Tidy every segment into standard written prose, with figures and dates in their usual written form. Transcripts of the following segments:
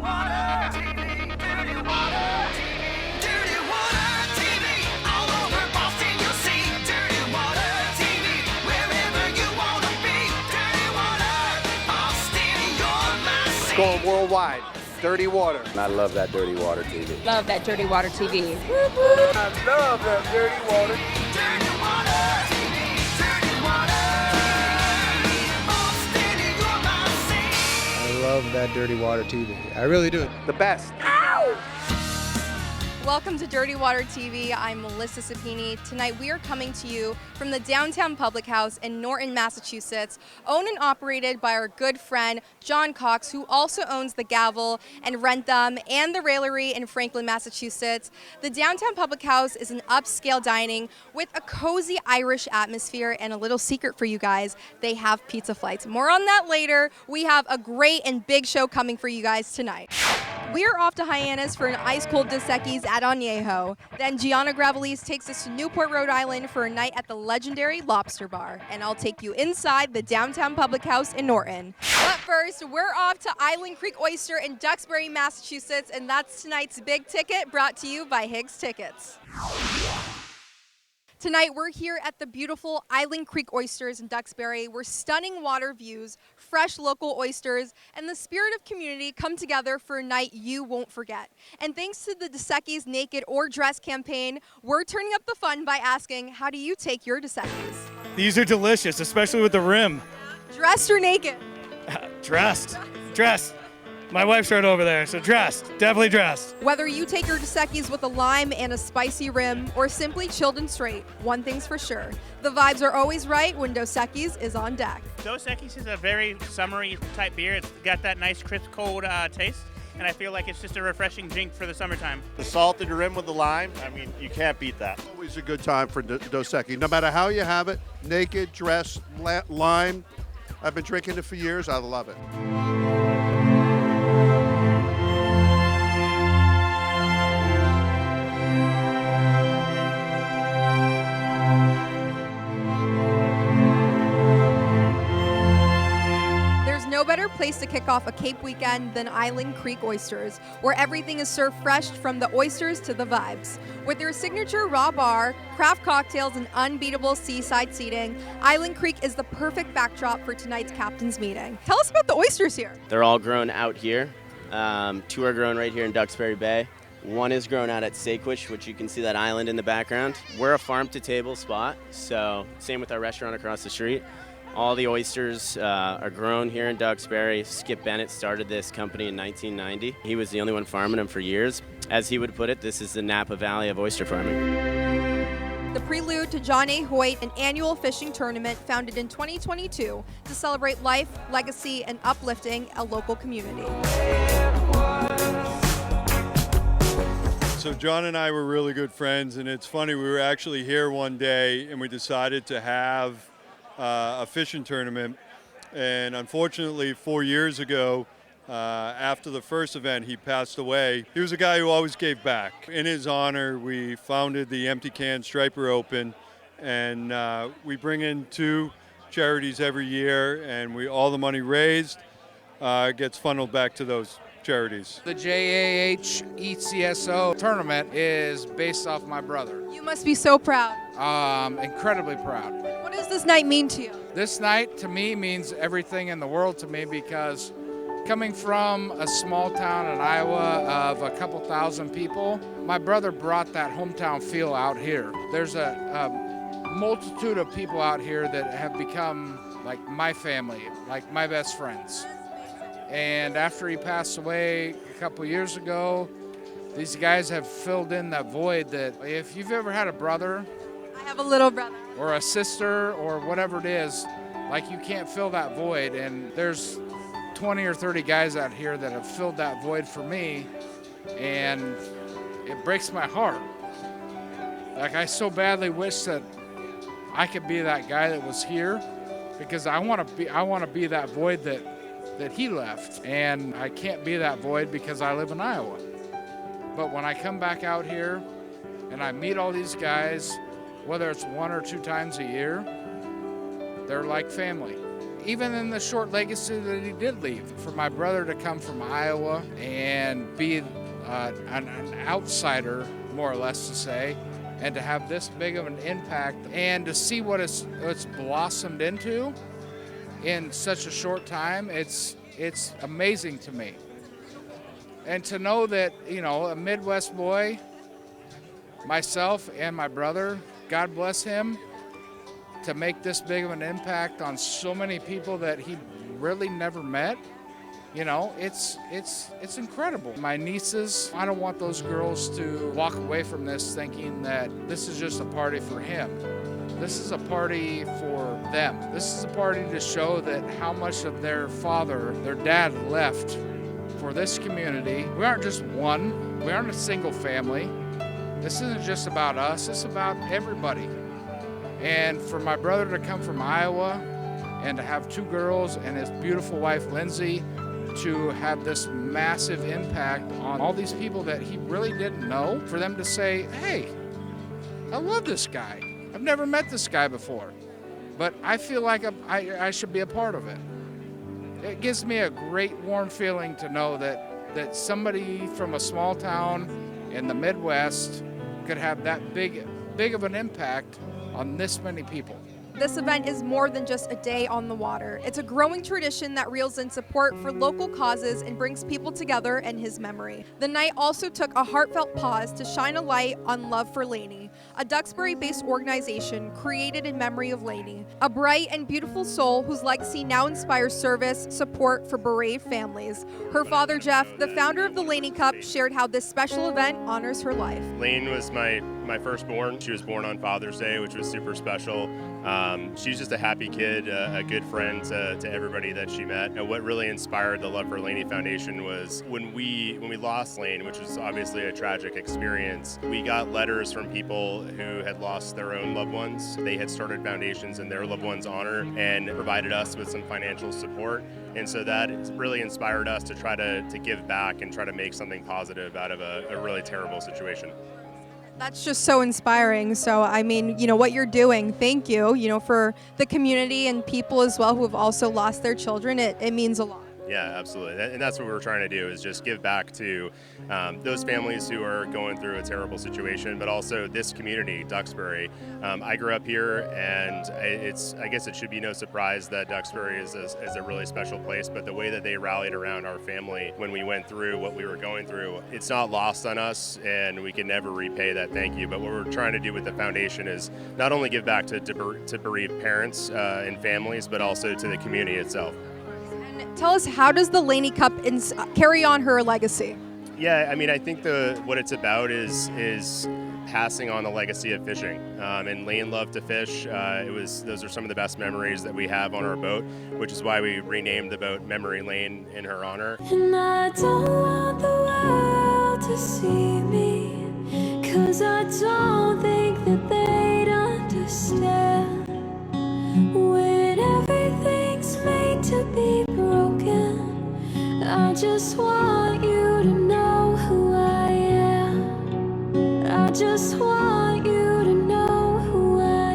water TV, dirty water TV, dirty water TV. All over Boston you'll see dirty water TV. Wherever you wanna be, dirty water. Boston, you're my city. It's going worldwide. Dirty water. I love that dirty water TV. Love that dirty water TV. I love that dirty water. Dirty water TV, dirty water. Boston, you're my city. I love that dirty water TV. I really do. The best. Welcome to Dirty Water TV. I'm Melissa Sapini. Tonight we are coming to you from the Downtown Public House in Norton, Massachusetts, owned and operated by our good friend John Cox, who also owns the Gavel and Rentham and the Railery in Franklin, Massachusetts. The Downtown Public House is an upscale dining with a cozy Irish atmosphere, and a little secret for you guys, they have pizza flights. More on that later. We have a great and big show coming for you guys tonight. We are off to Hyannis for an ice-cold Dos Equis at Añejo. Then Gianna Gravelise takes us to Newport, Rhode Island for a night at the legendary Lobster Bar. And I'll take you inside the Downtown Public House in Norton. But first, we're off to Island Creek Oyster in Duxbury, Massachusetts, and that's tonight's Big Ticket, brought to you by Higgs Tickets. Tonight, we're here at the beautiful Island Creek Oysters in Duxbury, where stunning water views, fresh local oysters, and the spirit of community come together for a night you won't forget. And thanks to the Dos Equis Naked or Dress campaign, we're turning up the fun by asking, how do you take your Dos Equis? These are delicious, especially with the rim. Dressed or naked? Dressed. Dressed. My wife's right over there, so dressed. Definitely dressed. Whether you take your Dos Equis with a lime and a spicy rim, or simply chilled and straight, one thing's for sure, the vibes are always right when Dos Equis is on deck. Dos Equis is a very summery type beer. It's got that nice crisp cold taste, and I feel like it's just a refreshing drink for the summertime. The salt in the rim with the lime, I mean, you can't beat that. Always a good time for Dos Equis, no matter how you have it, naked, dressed, lime. I've been drinking it for years. I love it. No better place to kick off a Cape weekend than Island Creek Oysters, where everything is served fresh from the oysters to the vibes. With their signature raw bar, craft cocktails, and unbeatable seaside seating, Island Creek is the perfect backdrop for tonight's captain's meeting. Tell us about the oysters here. They're all grown out here. Two are grown right here in Duxbury Bay. One is grown out at Saquich, which you can see that island in the background. We're a farm-to-table spot, so same with our restaurant across the street. All the oysters are grown here in Duxbury. Skip Bennett started this company in 1990. He was the only one farming them for years. As he would put it, this is the Napa Valley of oyster farming. The prelude to John A. Hoyt, an annual fishing tournament founded in 2022 to celebrate life, legacy, and uplifting a local community. So John and I were really good friends, and it's funny, we were actually here one day and we decided to have a fishing tournament, and unfortunately 4 years ago, after the first event, he passed away. He was a guy who always gave back. In his honor, we founded the Empty Can Striper Open, and we bring in 2 charities every year, and all the money raised gets funneled back to those charities. The JAH ECSO tournament is based off my brother. You must be so proud. Incredibly proud. What does this night mean to you? This night to me means everything in the world to me, because coming from a small town in Iowa of a couple thousand people, my brother brought that hometown feel out here. There's a multitude of people out here that have become like my family, like my best friends. And after he passed away a couple years ago, these guys have filled in that void that if you've ever had a brother, I have a little brother, or a sister, or whatever it is, like you can't fill that void. And there's 20 or 30 guys out here that have filled that void for me, and it breaks my heart. Like, I so badly wish that I could be that guy that was here, because I want to be that void that he left, and I can't be that void because I live in Iowa. But when I come back out here and I meet all these guys, whether it's 1 or 2 times a year, they're like family. even in the short legacy that he did leave. For my brother to come from Iowa and be an outsider, more or less to say, and to have this big of an impact and to see what it's blossomed into in such a short time, it's amazing to me. And to know that, a Midwest boy, myself and my brother, God bless him, to make this big of an impact on so many people that he really never met, it's incredible. My nieces, I don't want those girls to walk away from this thinking that this is just a party for him. This is a party for them. This is a party to show that how much of their father, their dad, left for this community. We aren't just one. We aren't a single family. This isn't just about us. It's about everybody. And for my brother to come from Iowa and to have two girls and his beautiful wife, Lindsay, to have this massive impact on all these people that he really didn't know, for them to say, hey, I love this guy. I've never met this guy before, but I feel like I should be a part of it. It gives me a great warm feeling to know that somebody from a small town in the Midwest could have that big of an impact on this many people. This event is more than just a day on the water. It's a growing tradition that reels in support for local causes and brings people together in his memory. The night also took a heartfelt pause to shine a light on Love for Laney, a Duxbury-based organization created in memory of Laney, a bright and beautiful soul whose legacy now inspires service, support for bereaved families. Her father, Jeff, the founder of the Laney Cup, shared how this special event honors her life. Lane was my firstborn. She was born on Father's Day, which was super special. She's just a happy kid, a good friend to everybody that she met. And what really inspired the Love for Laney Foundation was when we lost Lane, which was obviously a tragic experience, we got letters from people who had lost their own loved ones. They had started foundations in their loved ones' honor and provided us with some financial support. And so that really inspired us to try to give back and try to make something positive out of a really terrible situation. That's just so inspiring. So, I mean, what you're doing, thank you, for the community and people as well who have also lost their children. It means a lot. Yeah, absolutely. And that's what we're trying to do, is just give back to those families who are going through a terrible situation, but also this community, Duxbury. I grew up here, and I guess it should be no surprise that Duxbury is a really special place, but the way that they rallied around our family when we went through what we were going through, it's not lost on us, and we can never repay that thank you. But what we're trying to do with the foundation is not only give back to bereaved parents and families, but also to the community itself. Tell us, how does the Laney Cup carry on her legacy? Yeah, I mean, I think what it's about is passing on the legacy of fishing. And Lane loved to fish. Those are some of the best memories that we have on our boat, which is why we renamed the boat Memory Lane in her honor. And I don't want the world to see me, 'cause I don't think that they'd understand when everything's made to be broken. I just want you to know who I am. I just want you to know who I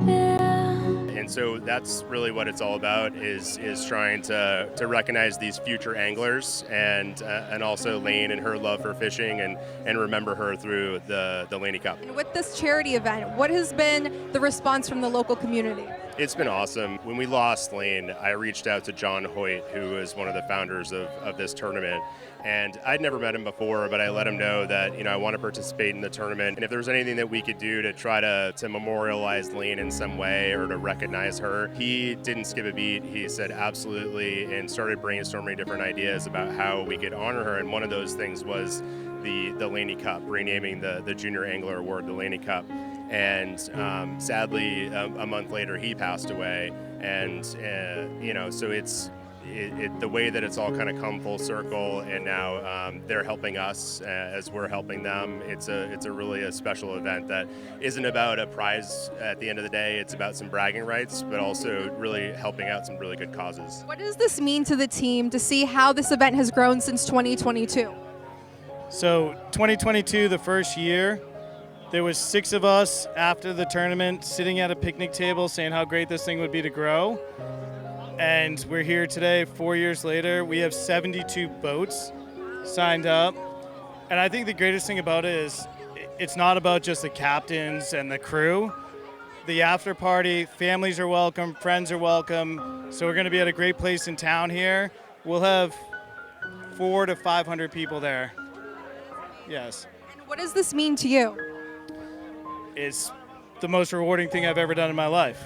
am. And so that's really what it's all about, is trying to recognize these future anglers and also Lane and her love for fishing and remember her through the Laney Cup. And with this charity event, what has been the response from the local community? It's been awesome. When we lost Lane, I reached out to John Hoyt, who is one of the founders of this tournament. And I'd never met him before, but I let him know that, I want to participate in the tournament. And if there's anything that we could do to try to memorialize Lane in some way or to recognize her, he didn't skip a beat. He said absolutely, and started brainstorming different ideas about how we could honor her. And one of those things was the Laney Cup, renaming the Junior Angler Award the Laney Cup. And sadly, a month later, he passed away. And, so it's the way that it's all kind of come full circle, and now they're helping us as we're helping them. It's a really a special event that isn't about a prize at the end of the day. It's about some bragging rights, but also really helping out some really good causes. What does this mean to the team to see how this event has grown since 2022? So 2022, the first year, there was 6 of us after the tournament sitting at a picnic table saying how great this thing would be to grow. and we're here today 4 years later. We have 72 boats signed up, and I think the greatest thing about it is it's not about just the captains and the crew. The after party, families are welcome, friends are welcome, so we're going to be at a great place in town here. We'll have 400 to 500 people there. Yes. And what does this mean to you? It's the most rewarding thing I've ever done in my life.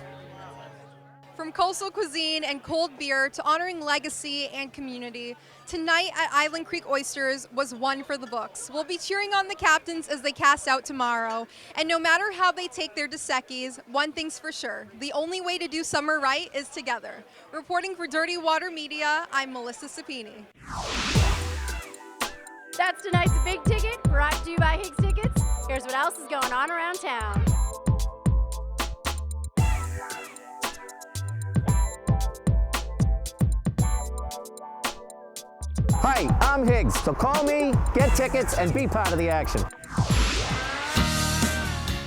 From coastal cuisine and cold beer to honoring legacy and community, tonight at Island Creek Oysters was one for the books. We'll be cheering on the captains as they cast out tomorrow. And no matter how they take their Dos Equis, one thing's for sure, the only way to do summer right is together. Reporting for Dirty Water Media, I'm Melissa Sapini. That's tonight's Big Ticket, brought to you by Higgs Tickets. Here's what else is going on around town. Hi, I'm Higgs, so call me, get tickets, and be part of the action.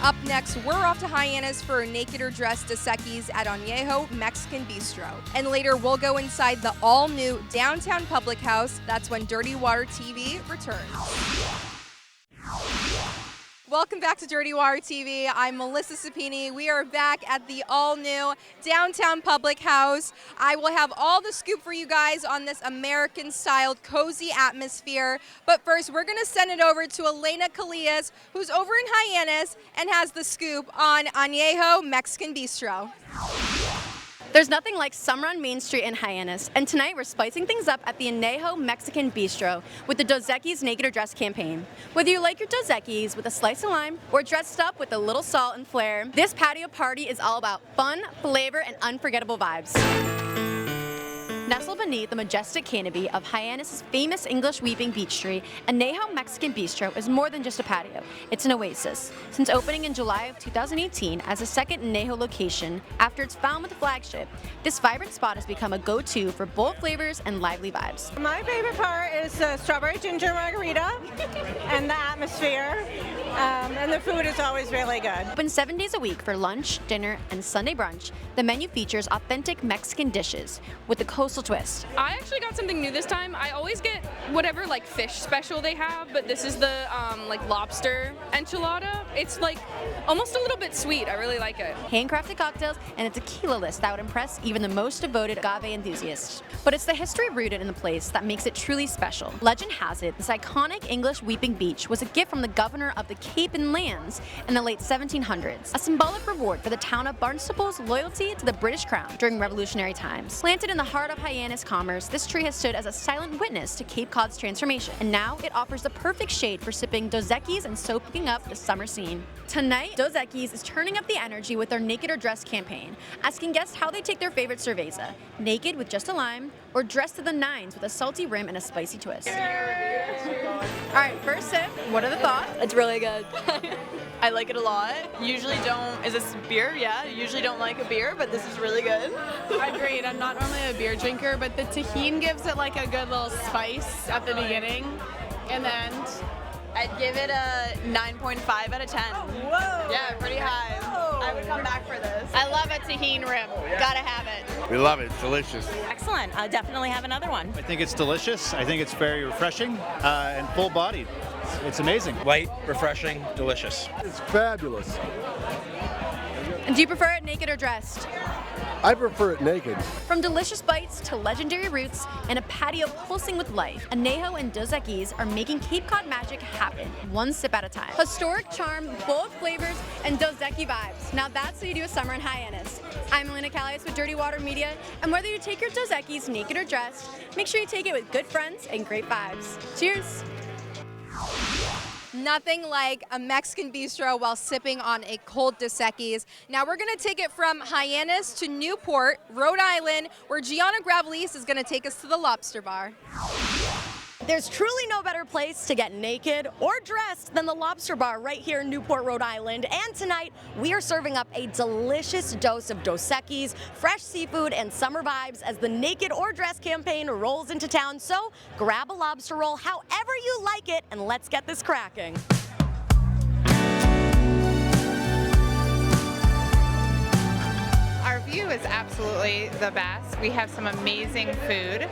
Up next, we're off to Hyannis for Naked or Dressed Dos Equis at Añejo Mexican Bistro. And later, we'll go inside the all-new downtown public house. That's when Dirty Water TV returns. Welcome back to Dirty Water TV. I'm Melissa Sapini. We are back at the all-new downtown public house. I will have all the scoop for you guys on this American-styled cozy atmosphere. But first, we're going to send it over to Elena Calillas, who's over in Hyannis and has the scoop on Añejo Mexican Bistro. There's nothing like summer on Main Street in Hyannis, and tonight we're spicing things up at the Añejo Mexican Bistro with the Dos Equis Naked or Dressed campaign. Whether you like your Dos Equis with a slice of lime or dressed up with a little salt and flair, this patio party is all about fun, flavor, and unforgettable vibes. Nestled beneath the majestic canopy of Hyannis' famous English weeping beech tree, Añejo Mexican Bistro is more than just a patio. It's an oasis. Since opening in July of 2018 as a second Añejo location after its Falmouth flagship, this vibrant spot has become a go-to for bold flavors and lively vibes. My favorite part is the strawberry ginger margarita and the atmosphere, and the food is always really good. Open 7 days a week for lunch, dinner, and Sunday brunch, the menu features authentic Mexican dishes with the coastal twist. I actually got something new this time. I always get whatever like fish special they have, but this is the like lobster enchilada. It's like almost a little bit sweet. I really like it. Handcrafted cocktails and a tequila list that would impress even the most devoted agave enthusiasts. But it's the history rooted in the place that makes it truly special. Legend has it, this iconic English weeping beech was a gift from the governor of the Cape and Lands in the late 1700s, a symbolic reward for the town of Barnstaple's loyalty to the British crown during Revolutionary times. Planted in the heart of Hyannis commerce, this tree has stood as a silent witness to Cape Cod's transformation, and now it offers the perfect shade for sipping Dos Equis and soaking up the summer scene. Tonight, Dos Equis is turning up the energy with their Naked or Dressed campaign, asking guests how they take their favorite cerveza, naked with just a lime, or dressed to the nines with a salty rim and a spicy twist. All right, first sip, what are the thoughts? It's really good. I like it a lot. Usually don't, is this beer? Yeah, usually don't like a beer, but this is really good. Agreed. I'm not normally a beer drinker, but the tahini gives it like a good little spice at the beginning. And then I'd give it a 9.5 out of 10. Whoa! Yeah, pretty high. I would come back for this. I love a tahini rim. Gotta have it. We love it. It's delicious. Excellent. I'll definitely have another one. I think it's delicious. I think it's very refreshing and full-bodied. It's amazing. Light, refreshing, delicious. It's fabulous. And do you prefer it naked or dressed? I prefer it naked. From delicious bites to legendary roots and a patio pulsing with life, Añejo and Dos Equis are making Cape Cod magic happen, one sip at a time. Historic charm, bold flavors, and Dos Equis vibes. Now that's what you do with summer in Hyannis. I'm Elena Calillas with Dirty Water Media, and whether you take your Dos Equis naked or dressed, make sure you take it with good friends and great vibes. Cheers! Nothing like a Mexican bistro while sipping on a cold Dos Equis. Now we're going to take it from Hyannis to Newport, Rhode Island, where Gianna Gravelis is going to take us to the Lobster Bar. There's truly no better place to get naked or dressed than the Lobster Bar right here in Newport, Rhode Island. And tonight, we are serving up a delicious dose of Dos Equis, fresh seafood, and summer vibes as the Naked or Dressed campaign rolls into town. So grab a lobster roll however you like it, and let's get this cracking. Our view view is absolutely the best. We have some amazing food.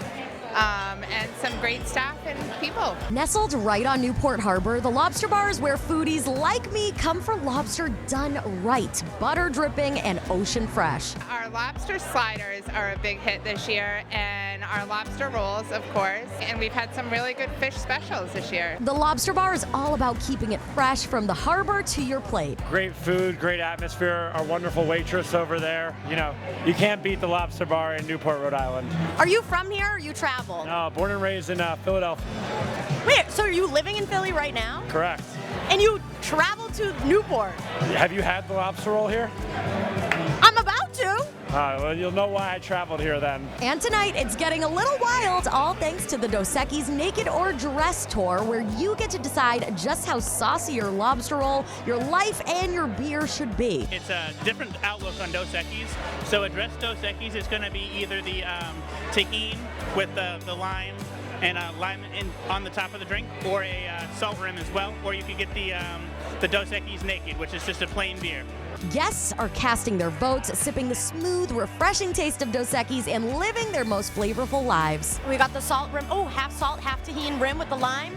And some great staff and people. Nestled right on Newport Harbor, the Lobster Bar is where foodies like me come for lobster done right, butter dripping and ocean fresh. Our lobster sliders are a big hit this year, and our lobster rolls, of course. And we've had some really good fish specials this year. The Lobster Bar is all about keeping it fresh from the harbor to your plate. Great food, great atmosphere, our wonderful waitress over there. You know, you can't beat the Lobster Bar in Newport, Rhode Island. Are you from here or you travel? No, born and raised in Philadelphia. Wait, so are you living in Philly right now? Correct. And you travel to Newport? Have you had the lobster roll here? I'm about to. Well, you'll know why I traveled here then. And tonight, it's getting a little wild, all thanks to the Dos Equis Naked or Dressed tour, where you get to decide just how saucy your lobster roll, your life, and your beer should be. It's a different outlook on Dos Equis. So a dressed Dos Equis is going to be either the tahini with the lime and lime on the top of the drink, or a salt rim as well, or you could get the Dos Equis Naked, which is just a plain beer. Guests are casting their votes, sipping the smooth, refreshing taste of Dos Equis and living their most flavorful lives. We got the salt rim. Oh, half salt, half tahini rim with the lime.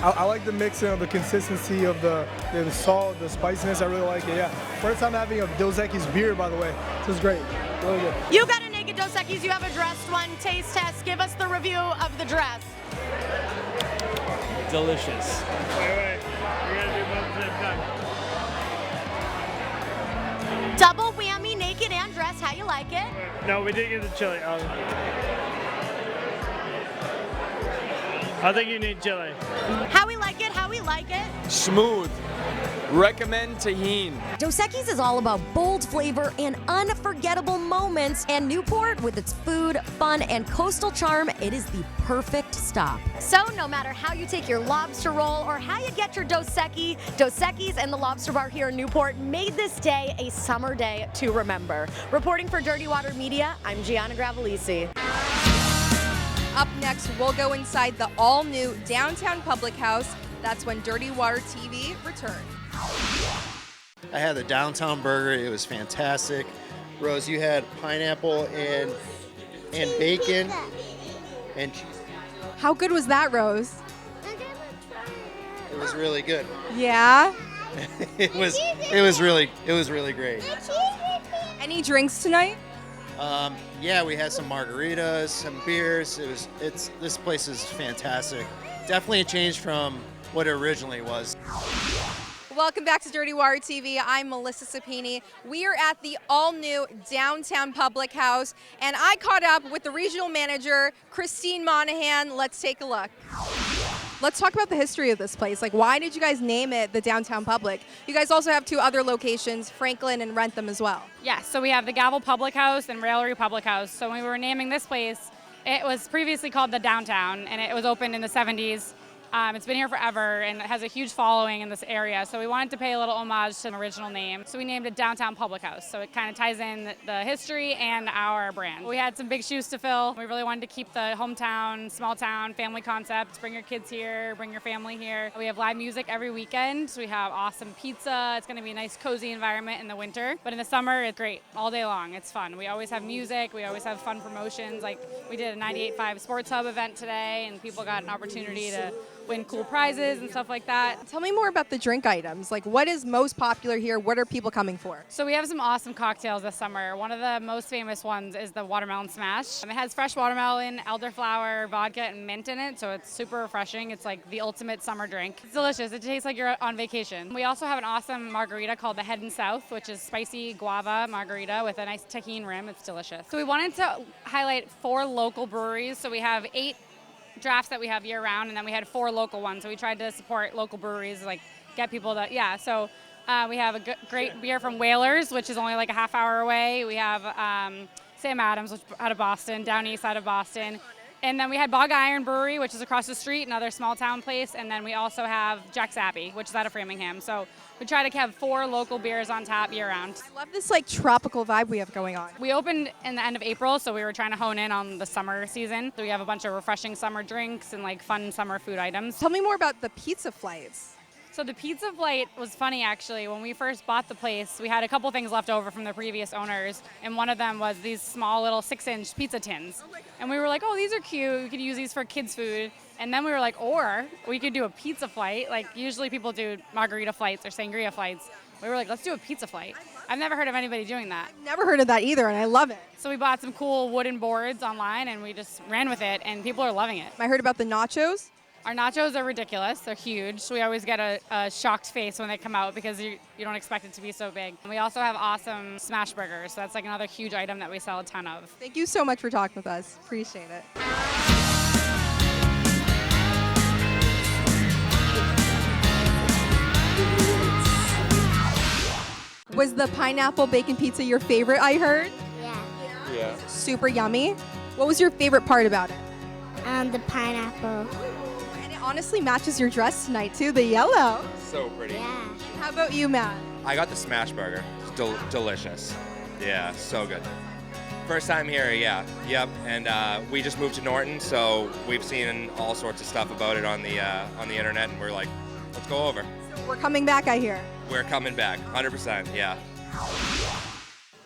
I like the mixing of the consistency of the salt, the spiciness. I really like it, yeah. First time having a Dos Equis beer, by the way. This is great. Really good. You got a Naked Dos Equis, you have a dressed one. Taste test. Give us the review of the dress. Delicious. Wait. You're going to do both at the same time. Double whammy, naked and dressed. How you like it? No, we didn't get the chili. I think you need chili. How we like it? How we like it? Smooth. Recommend tahini. Dos Equis is all about bold flavor and unforgettable moments, and Newport, with its food, fun, and coastal charm, it is the perfect stop. So no matter how you take your lobster roll or how you get your Dos Equis and the Lobster Bar here in Newport made this day a summer day to remember. Reporting for Dirty Water Media, I'm Gianna Gravelisi. Up next, we'll go inside the all-new downtown public house. That's when Dirty Water TV returns. I had the downtown burger. It was fantastic. Rose, you had pineapple and bacon and cheese. How good was that, Rose? It was really good. Yeah? it was really great. Any drinks tonight? Yeah, we had some margaritas, some beers. This place is fantastic. Definitely a change from what it originally was. Welcome back to Dirty Water TV. I'm Melissa Sapini. We are at the all-new downtown public house, and I caught up with the regional manager, Christine Monahan. Let's take a look. Let's talk about the history of this place. Like, why did you guys name it the Downtown Public? You guys also have two other locations, Franklin and Rentham as well. Yes, so we have the Gavel Public House and Raillery Public House. So when we were naming this place, it was previously called the Downtown, and it was opened in the 70s. It's been here forever, and it has a huge following in this area. So we wanted to pay a little homage to the original name. So we named it Downtown Public House. So it kind of ties in the history and our brand. We had some big shoes to fill. We really wanted to keep the hometown, small town, family concept. Bring your kids here, bring your family here. We have live music every weekend. We have awesome pizza. It's going to be a nice, cozy environment in the winter. But in the summer, it's great all day long. It's fun. We always have music. We always have fun promotions. Like we did a 98.5 Sports Hub event today, and people got an opportunity to win cool prizes and stuff like that. Tell me more about the drink items. Like, what is most popular here? What are people coming for? So we have some awesome cocktails this summer. One of the most famous ones is the Watermelon Smash. It has fresh watermelon, elderflower, vodka, and mint in it, so it's super refreshing. It's like the ultimate summer drink. It's delicious. It tastes like you're on vacation. We also have an awesome margarita called the Head and South, which is spicy guava margarita with a nice tahini rim. It's delicious. So we wanted to highlight 4 local breweries. So we have 8 drafts that we have year round, and then we had 4 local ones. So we tried to support local breweries, like get people to, So we have a great beer from Whalers, which is only like a half hour away. We have Sam Adams, which out of Boston, down east side of Boston. And then we had Bog Iron Brewery, which is across the street, another small town place. And then we also have Jack's Abbey, which is out of Framingham. So we try to have 4 local beers on tap year round. I love this like tropical vibe we have going on. We opened in the end of April, so we were trying to hone in on the summer season. So we have a bunch of refreshing summer drinks and like fun summer food items. Tell me more about the pizza flights. So the pizza flight was funny, actually. When we first bought the place, we had a couple things left over from the previous owners, and one of them was these small little 6-inch pizza tins. And we were like, oh, these are cute. We could use these for kids' food. And then we were like, or we could do a pizza flight. Like, usually people do margarita flights or sangria flights. We were like, let's do a pizza flight. I've never heard of anybody doing that. Never heard of that either, and I love it. So we bought some cool wooden boards online, and we just ran with it, and people are loving it. I heard about the nachos. Our nachos are ridiculous. They're huge. So we always get a shocked face when they come out because you don't expect it to be so big. And we also have awesome smash burgers. So that's like another huge item that we sell a ton of. Thank you so much for talking with us. Appreciate it. Was the pineapple bacon pizza your favorite, I heard? Yeah. Super yummy. What was your favorite part about it? The pineapple. And it honestly matches your dress tonight too, the yellow. So pretty. Yeah. How about you, Matt? I got the smash burger. It's delicious. Yeah, so good. First time here, yeah. Yep. And we just moved to Norton, so we've seen all sorts of stuff about it on the internet, and we're like, let's go over. So we're coming back, I hear. We're coming back, 100%, yeah.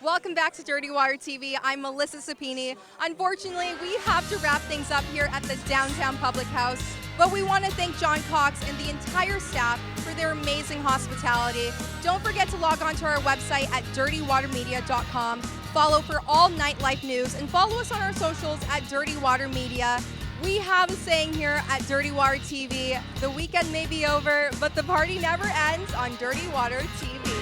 Welcome back to Dirty Water TV. I'm Melissa Sapini. Unfortunately, we have to wrap things up here at the Downtown Public House, but we want to thank John Cox and the entire staff for their amazing hospitality. Don't forget to log on to our website at dirtywatermedia.com. Follow for all nightlife news and follow us on our socials at Dirty Water Media. We have a saying here at Dirty Water TV, the weekend may be over, but the party never ends on Dirty Water TV.